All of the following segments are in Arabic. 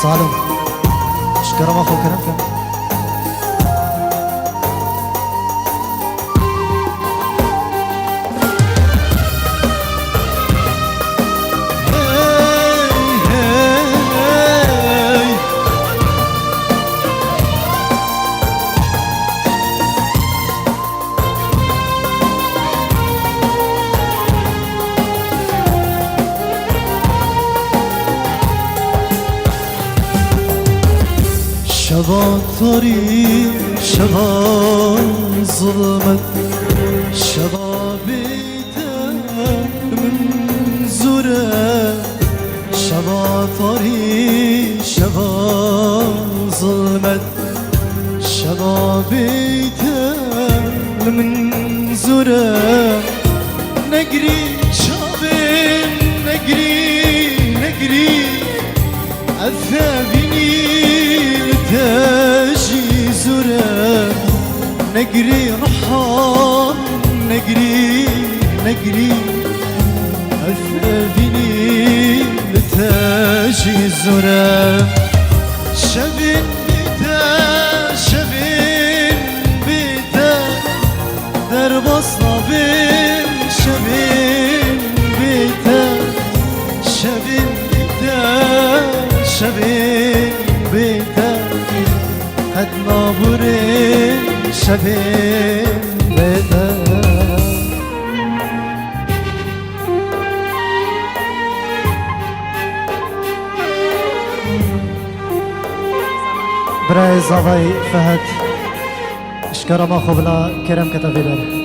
سالم شكرا اخو كرمكم شبا تاری شبا ظلمت شبا بیتر من زوره شبا تاری شبا ظلمت شبا بیتر من زوره نگری شابين نگری أثابني تاجي زرا نجري رحام نجري أثابني تاجي زرا شبين بيتا درب صابين شبين بيتا هد نابورين شبين بيتا براي زاوي فهد اشكرا ما خبلا كرم كتابيلر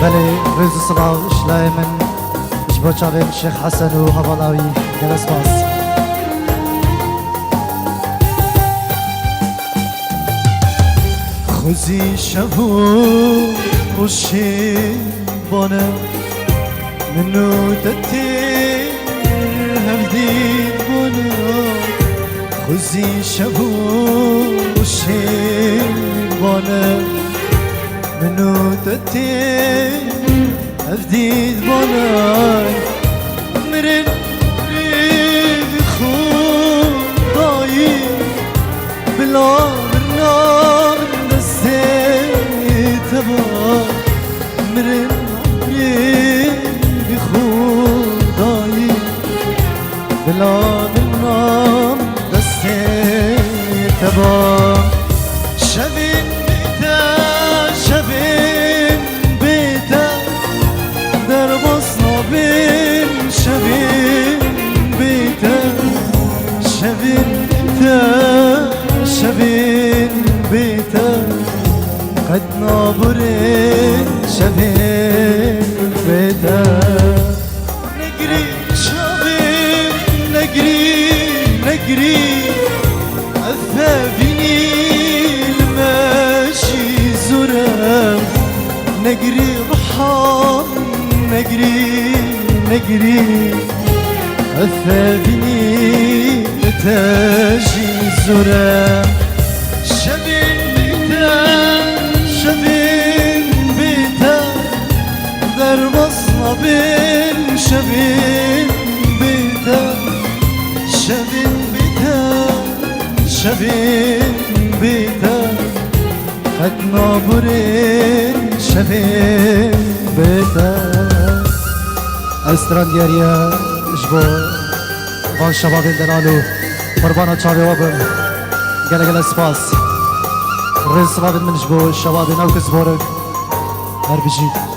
بله روز الصباح اشلاي من جبوتشا بين الشيخ حسن وهبلاوي جلس باس خوزي شبو وشي بنا منو تتير هفديد بنا خوزي شبو وشي بنا منو تتين أفديد بناي مرن بخون ضايق بلا مرنا من دستي تبا مرن بخون ضايق بلا مرنا من دستي تبا شبين بيتا درب صابين شبين بيتا قد نابورين شبين بيتا نجري شبين نجري أثابني الماشي زرام نجري رحام نجري أثابني تاجي زرام شبين بيتا درب صابين شبين بيتا قد نابورين شبين بيتا استران دياريا جبو وان شبابين دنالو قربانا تشابي وابن قلق سباس رز صلابين من جبو شبابين او كزبورك هر بجيب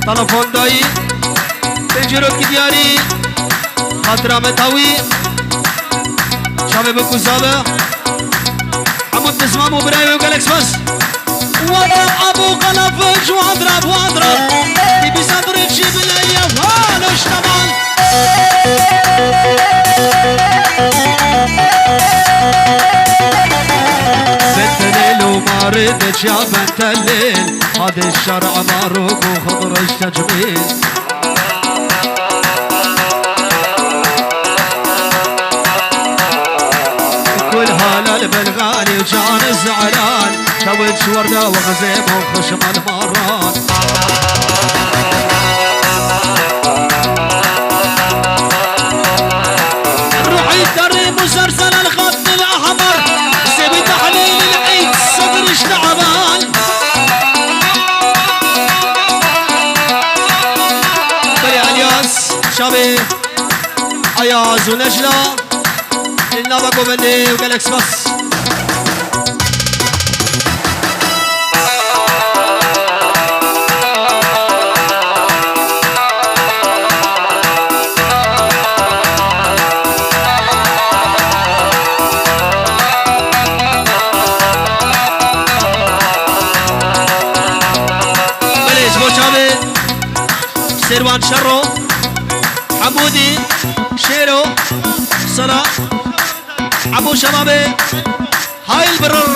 طلفون دایی پنجرو کی دیاری خاطرم تاوی شابه بکو زابه حمود نسمام و برای و گلکس بس واضرب ابو قلفج واضرب دي بصدرك جيب لي وهالوش طبعا بنت الليل وما ردت يا بنت الليل هذا الشرع معروف وخضرش تجميل كل هلال بالغالي وجان الزعلان توج وردة وغزيم وخشم المران روحي الدري مسلسل الخط الأحمر سيبي تحليل العيد صدرش تعبان بلي الياس شابي اياز ونجلة إلنا بقو بني وقالكس بس سيروان شرو حمودي شيرو صلاح ابو شبابي هاي البرر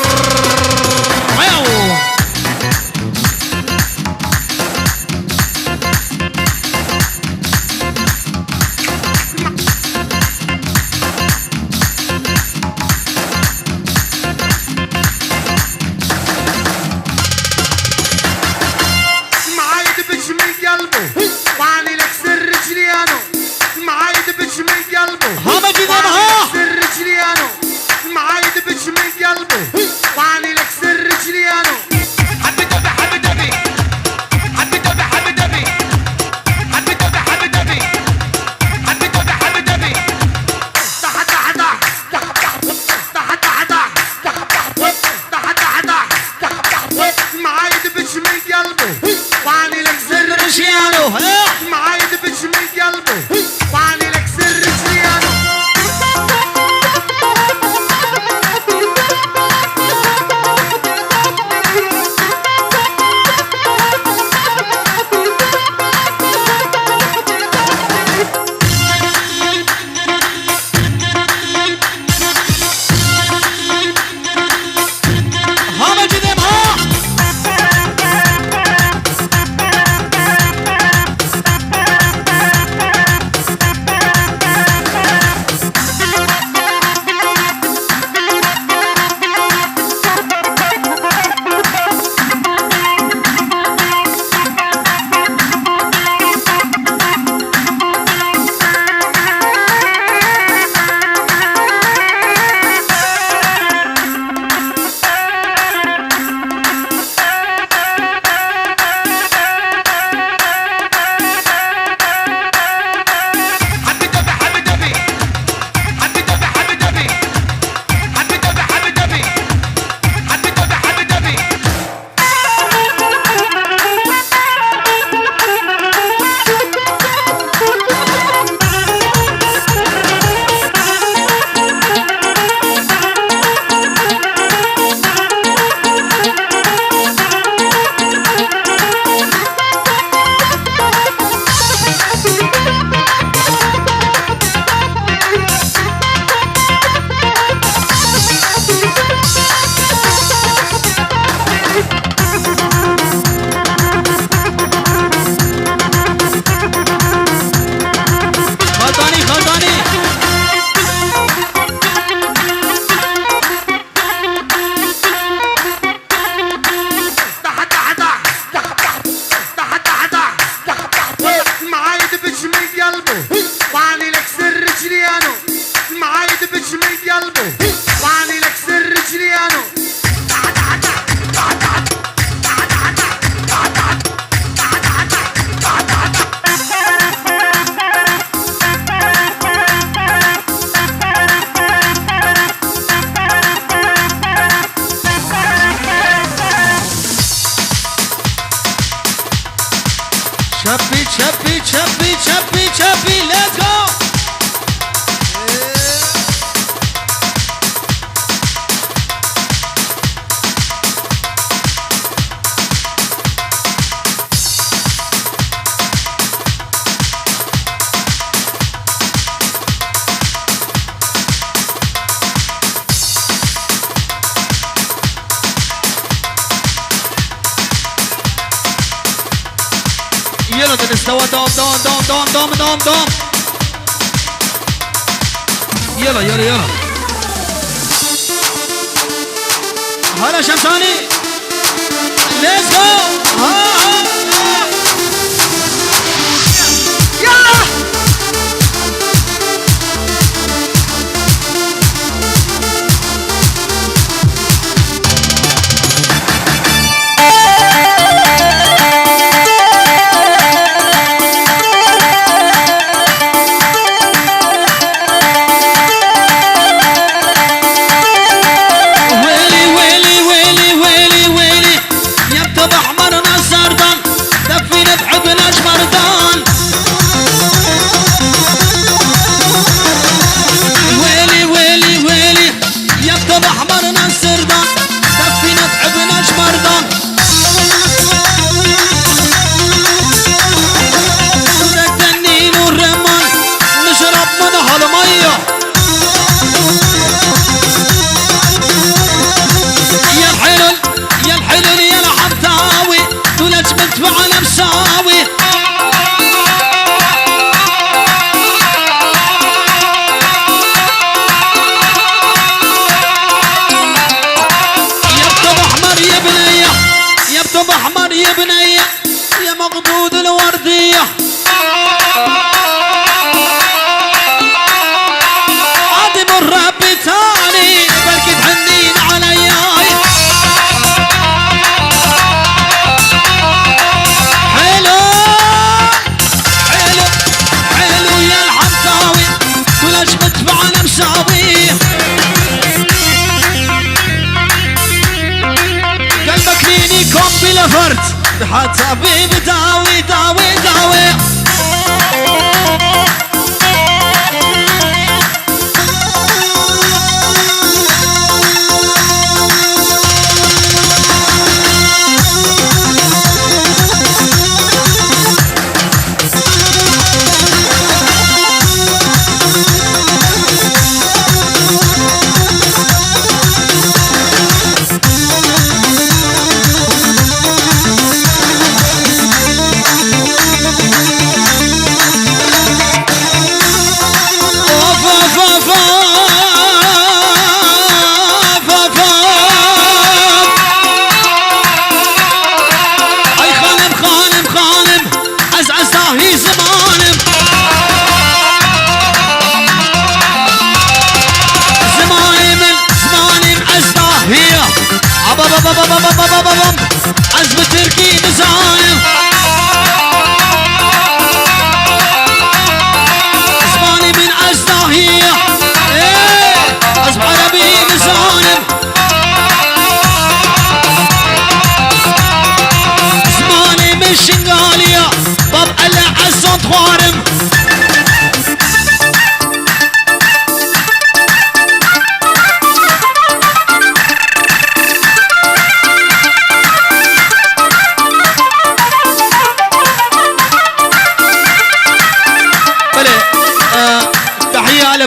Chubby, chubby, chubby, chubby, chubby, let's go! يلا تستوى دوم دوم دوم دوم دوم دوم دوم يلا يلا يلا هلا شمساني ليتس جو يلا حتى حبيبي داوي داوي داوي عزب تركي بزايم زماني من أزداهية عزب عربي بزايم زماني من شنغالية باب ألا عزوت خوارم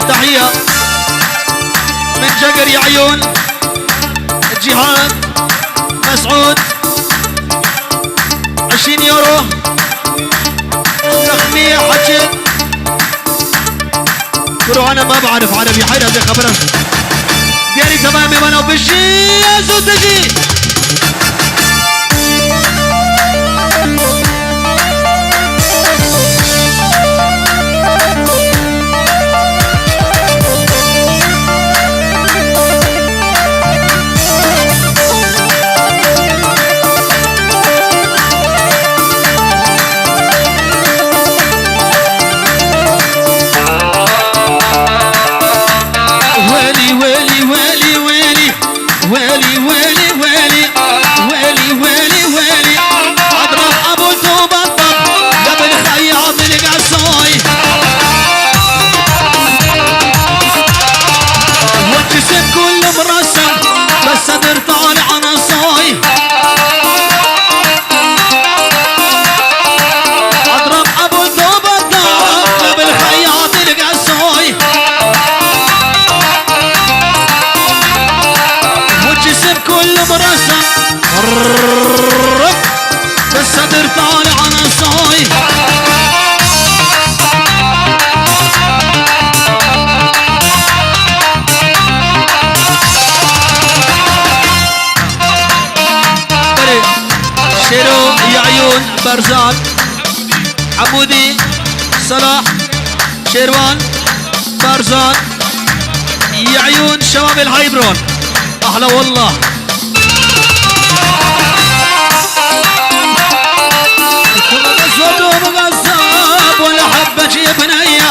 تحية من جقر يا عيون جهاد مسعود 20 يورو رقمية حكي قولوا أنا ما بعرف عربي حيرة زي خبرة دياري تمامي وانا وبشي يا زوتجي ويلي ويلي ويلي ويلي ويلي ويلي يعيون برزان عمودي صلاح شيروان برزان يعيون شباب الهايبرون احلى والله صدوم غصاب ولا حبك يا بنيه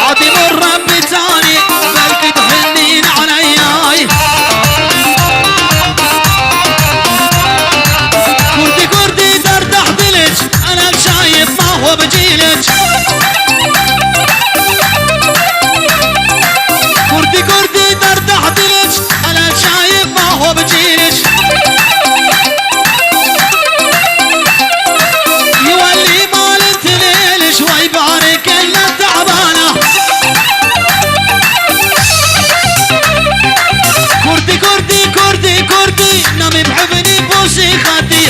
عادي من ربي تاني بلكي تحنين علياي كردي كردي دردح دلج انا شايف ما هو بجيلج كردي كردي دردح دلج انا شايف ما هو بجيلج يولي مال انت ليل شوي بارك الا تعبانه كردي كردي كردي كردي نامي بحبني بوسي خدي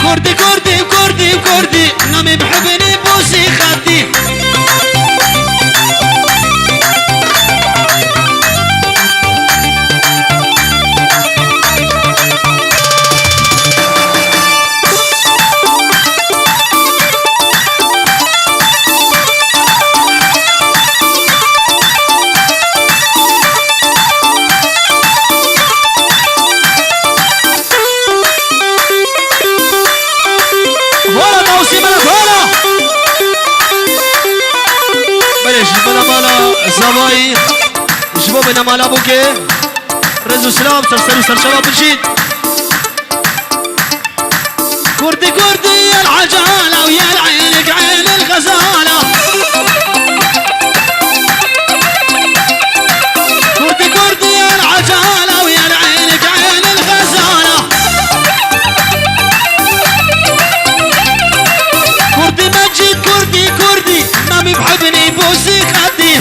كردي كردي كردي كردي نامي بحبني بوسي خدي زواي شباب انا مال ابوكي رزو سلام سرسلو سر شباب الجيد كردي كردي يا العجالة ويا العينك عين الغزالة كردي كردي يا العجالة ويا العينك عين الغزالة كردي مجيد كردي كردي مامي بحبني بوسي خدي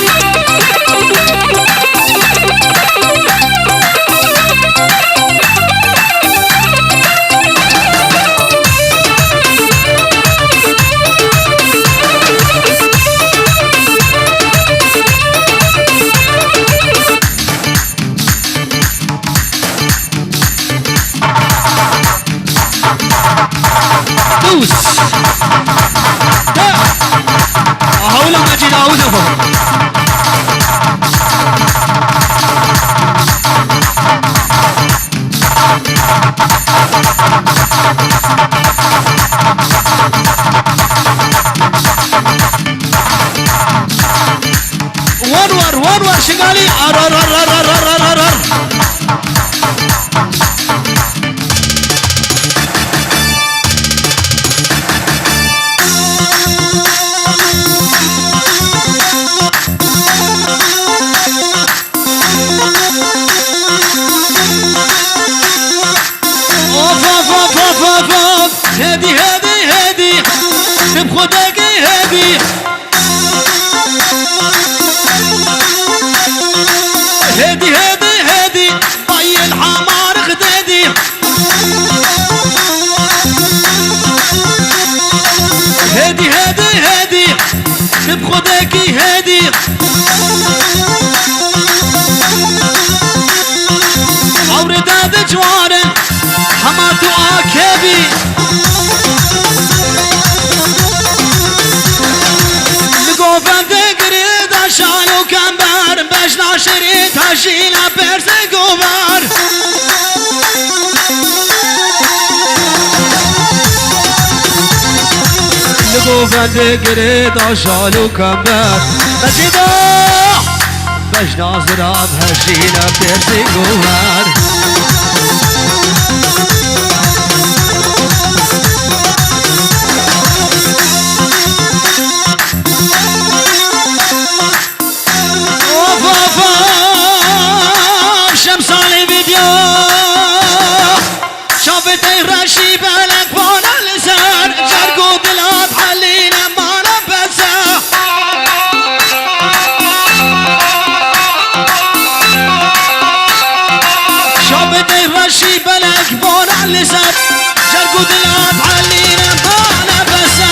دوس هولا مجيد اعوذهم ورور شغالي هادي هادي هادي بخدك هادي هادي هادي هادي طي الحمار خدادي هادي هادي هادي بخدك هادي اورد هذا جوارن حماتو اكابي لقوفن تقريد عشانو كمبر باش ناشريت هشينا برس قوبر لقوفن تقريد عشانو كمبر بسيطة باش نازراب هشينا برس قوبر شمساني فيديو شافتي رشي بالك وانا لسان جرقو دلات حلينا ما نبسا شافتي رشي بالك وانا لسان جرقو دلات حلينا ما نبسا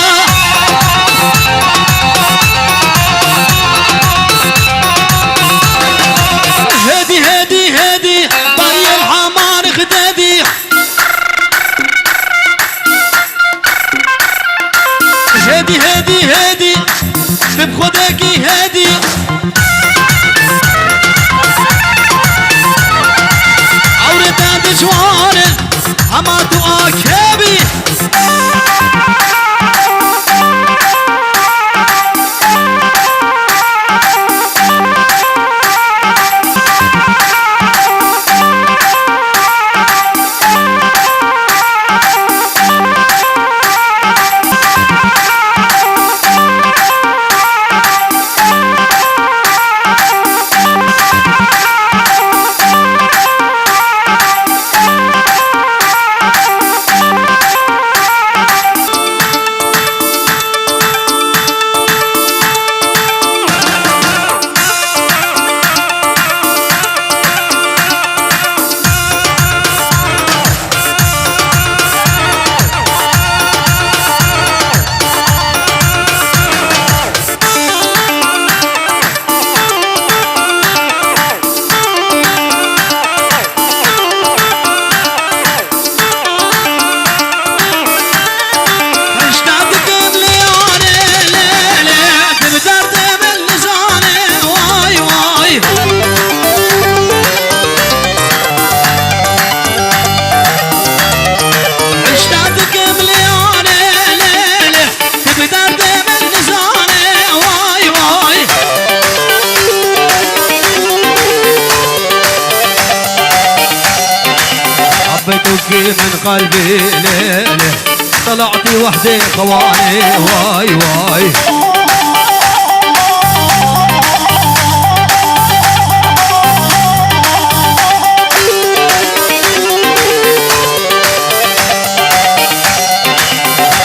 هدي هدي طي الحمار خدادي هدي هدي هدي بخداكي هدي عورتها دجوانه حماتو اكابي من قلبي ليلة طلعتي وحدي خواني واي واي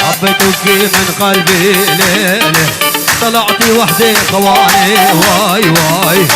حبيتك من قلبي ليلة طلعتي وحدي خواني واي واي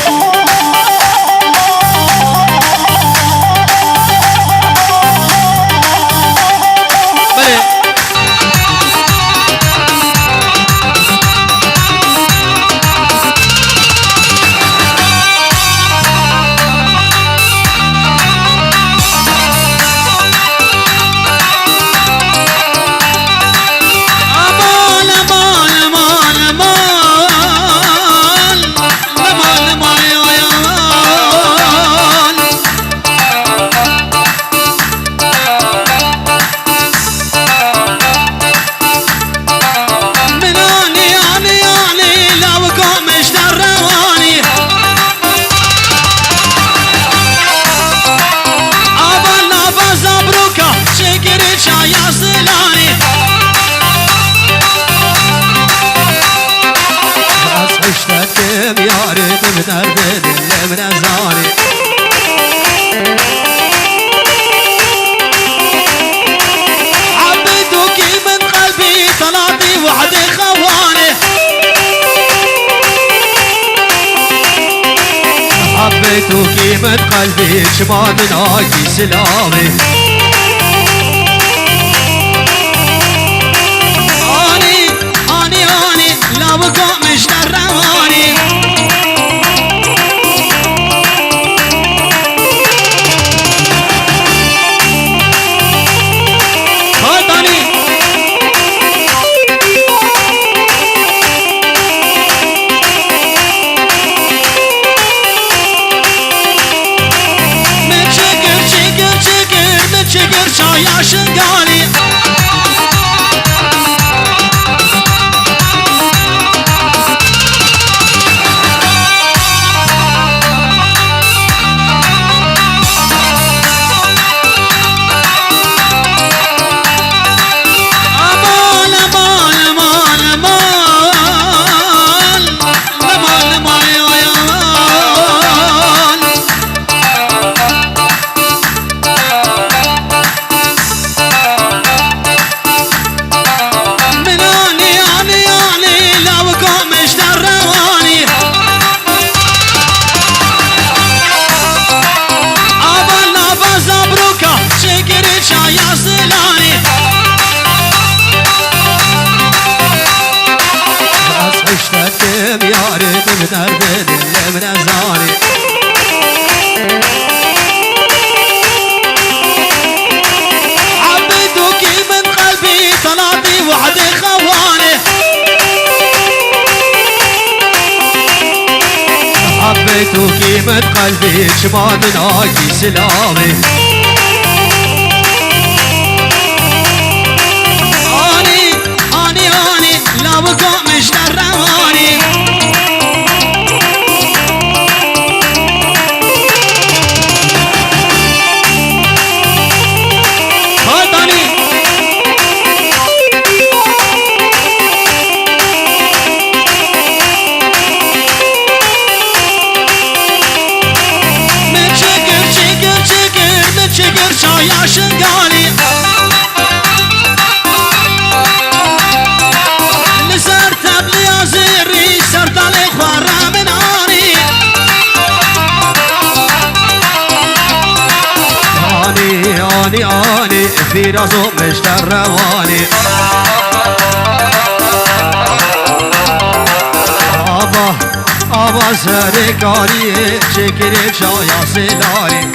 وكيمة قلبي شما من هاكي سلامي اني لا بقى مش درماني يا شنقالي من أرض اللي من أزاني توكي من قلبي شما من هاكي سلامي اني لا بكو مش رواني شكر شايع شنقالي لسرت بلي زيري سرت علي خوارا من اني في رازو مش رواني ابا زرقاني شكر شايع سلاني